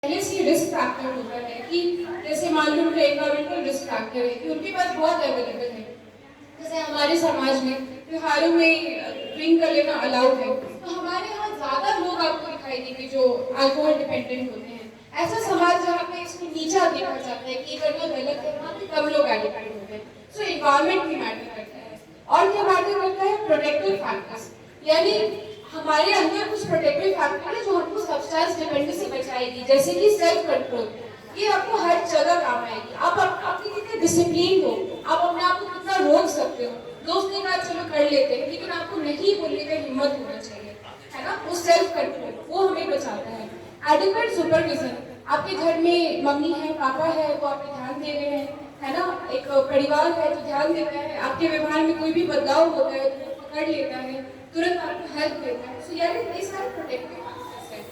पहले से risk factor होता है कि जैसे मान लो उनका एनवायरमेंटल रिस्क फैक्टर है कि उनके पास बहुत अवेलेबल है। जैसे हमारे समाज में त्योहारों में ड्रिंक कर लेना अलाउड है, तो हमारे यहाँ ज़्यादा लोग आपको दिखाई देंगे जो अल्कोहल डिपेंडेंट होते हैं। ऐसा समाज जहाँ पे इसको नीचा देखा जाता है कि करना गलत है, वहाँ पे कम लोग एडिक्टेड होते हैं। सो एनवायरमेंट भी मैटर करता है। और क्या मैटर करता है? प्रोटेक्टिव फैक्टर्स, यानी हमारे अंदर कुछ प्रोटेक्टिव फैक्टर है जो हमको सब्सटेंस डिपेंडेंस से बचाएगी, जैसे कि सेल्फ कंट्रोल। ये आपको हर जगह काम आएगी। आप आपके कितने डिसिप्लिन हो, आप अपने आप को कितना रोक सकते हो। दोस्त ने कहा चलो कर लेते हैं, लेकिन आपको नहीं बोलने का हिम्मत होना चाहिए, है ना। वो सेल्फ कंट्रोल वो हमें बचाता है। एडिक्वेट सुपरविजन, आपके घर में मम्मी है, पापा है, वो आप पे ध्यान दे रहे हैं, है ना। एक परिवार है जो ध्यान देता है, आपके व्यवहार में कोई भी बदलाव होता है तो पकड़ लेता है, तुरंत आपको हेल्प देता है। सो यानी ये सारे प्रोटेक्टिव फैक्टर्स हैं।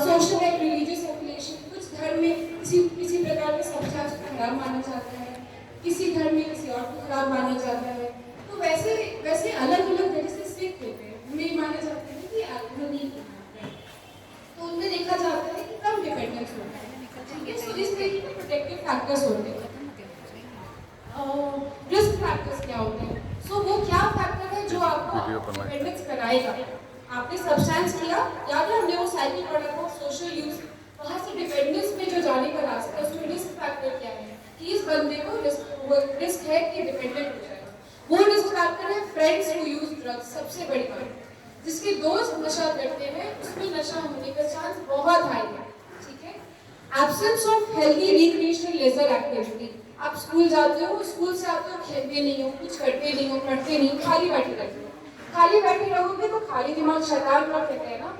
सोशल एंड रिलीजियस एफिलिएशन, कुछ धर्म में किसी प्रकार का सब्सटेंस को खराब माना जाता है, किसी धर्म में किसी और को खराब माना जाता है। तो वैसे वैसे अलग अलग तरह से सिख होते हैं। हमें माना जाता है कि अल्कोहल नहीं पीना है, तो उनमें देखा जाता है कि कम डिपेंडेंस होता है, ठीक है। सो इस तरीके के प्रोटेक्टिव फैक्टर्स होते हैं। रिस्क फैक्टर्स क्या होते हैं? सो वो क्या फैक्टर है जो आपको डिपेंडेंस कराएगा। आपने सब्सटेंस किया, याद है हमने वो साइकिल पढ़ा था, सोशल यूज, वहां से डिपेंडेंस में जो जाने का रास्ता है, उसमें रिस्क फैक्टर क्या है कि इस बंदे को रिस्क है कि डिपेंडेंट हो जाएगा। वो रिस्क फैक्टर है फ्रेंड्स हु यूज ड्रग्स, सबसे बड़ी बात। जिसके दोस्त नशा करते हैं उसमें नशा होने का चांस बहुत हाई है, ठीक है। Absence of healthy recreational leisure activity, आप स्कूल जाते हो, स्कूल से आते हो, खेलते नहीं हो, कुछ करते नहीं हो, पढ़ते नहीं, खाली बैठे रहते हो। खाली बैठे रहोगे तो खाली दिमाग शैतान का कहते हैं ना,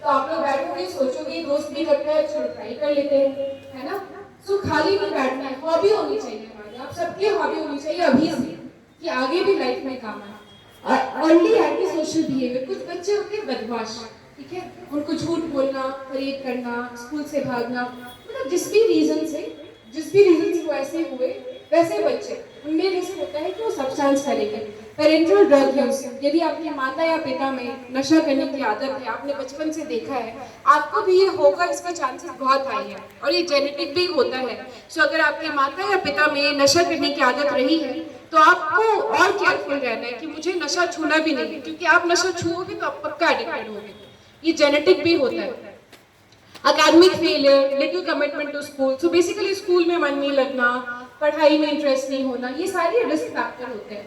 तो आप लोग बैठोगे सोचोगे दोस्त भी करते हैं, चलो ट्राई कर लेते हैं, है ना। सो खाली नहीं बैठना है, हॉबी होनी चाहिए हमारी। आप सबकी हॉबी होनी चाहिए अभी से कि आगे भी लाइफ में काम आए। अर्ली एंटी सोशल बिहेवियर, कुछ बच्चे होते हैं बदमाश, ठीक है, उनको झूठ बोलना, फरेब करना, स्कूल से भागना, मतलब जिस भी रीजन से वो ऐसे हुए, वैसे बच्चे उनमें रिस्क होता है कि वो सब्सटेंस करेंगे। पेरेंटल ड्रग यूज, यदि आपके माता या पिता में नशा करने की आदत है, आपने बचपन से देखा है, आपको भी ये होगा, इसका चांसेस बहुत हाई है और ये जेनेटिक भी होता है। सो अगर आपके माता या पिता में नशा करने की आदत रही है तो आपको और केयरफुल रहना है कि मुझे नशा छूना भी नहीं है, क्योंकि आप नशा छूओगे तो आप पक्का एडिक्टेड होगे। ये जेनेटिक भी होता है। Academic failure, little commitment to school, so basically school में मन नहीं लगना, पढ़ाई में इंटरेस्ट नहीं होना, ये सारे रिस्क फैक्टर होते हैं।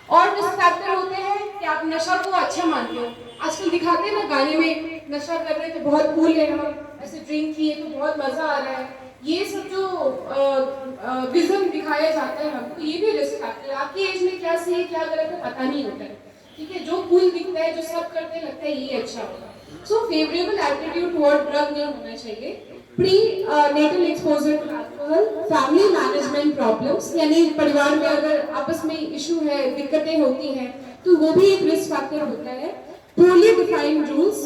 और रिस्क फैक्टर होते हैं कि आप नशा को अच्छा मानते हो। आजकल दिखाते हैं ना गाने में, नशा कर रहे थे बहुत कूल है, हम ऐसे ड्रिंक किए तो बहुत मजा आ रहा है। ये सब जो विजन दिखाया जाता है हमको, ये भी रिस्क फैक्टर है। आपकी एज में क्या सही है क्या गलत है पता नहीं होता है, ठीक है। जो कूल दिखता है, जो सब करते लगता है ये अच्छा होगा। So favourable attitude toward drug नहीं होना चाहिए। Prenatal exposure to alcohol, family management problems, यानी परिवार में अगर आपस में इशू है, दिक्कतें होती हैं, तो वो भी एक रिस्क फैक्टर होता है। पोorly डिफाइंड रूल्स,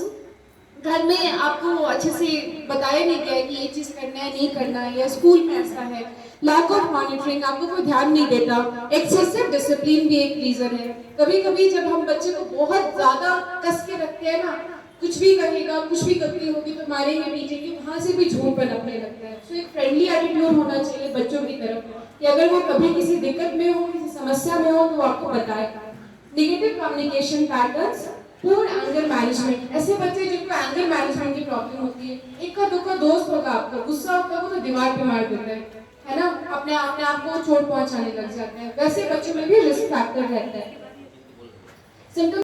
घर में आपको अच्छे से बताया नहीं गया है कि ये चीज करना है नहीं करना है, या स्कूल में ऐसा है। लैक ऑफ मॉनिटरिंग, आपको कोई ध्यान नहीं देता। एक्सेसिव डिसिप्लिन भी एक रीजन है। कभी कभी जब हम बच्चे को बहुत ज्यादा कस के रखते हैं ना, कुछ भी कहेगा, कुछ भी गलती होगी तो मारेंगे पीटेंगे, वहां से भी झूठ पनपने लगता है। सो एक फ्रेंडली एटीट्यूड होना चाहिए बच्चों की तरफ कि अगर वो कभी किसी दिक्कत में हो, किसी समस्या में हो, तो वो आपको बताए। नेगेटिव कम्युनिकेशन पैटर्न्स, पूर्ण एंगर मैनेजमेंट, ऐसे बच्चे जिनको एंगर मैनेजमेंट की प्रॉब्लम होती है, इक्का दुक्का दोस्त होगा आपका, गुस्सा होगा वो तो दीवार पे मार देता है ना, अपने आप को चोट पहुंचाने लग जाते हैं। वैसे बच्चों में भी रिस्क फैक्टर रहता है। सिम्टम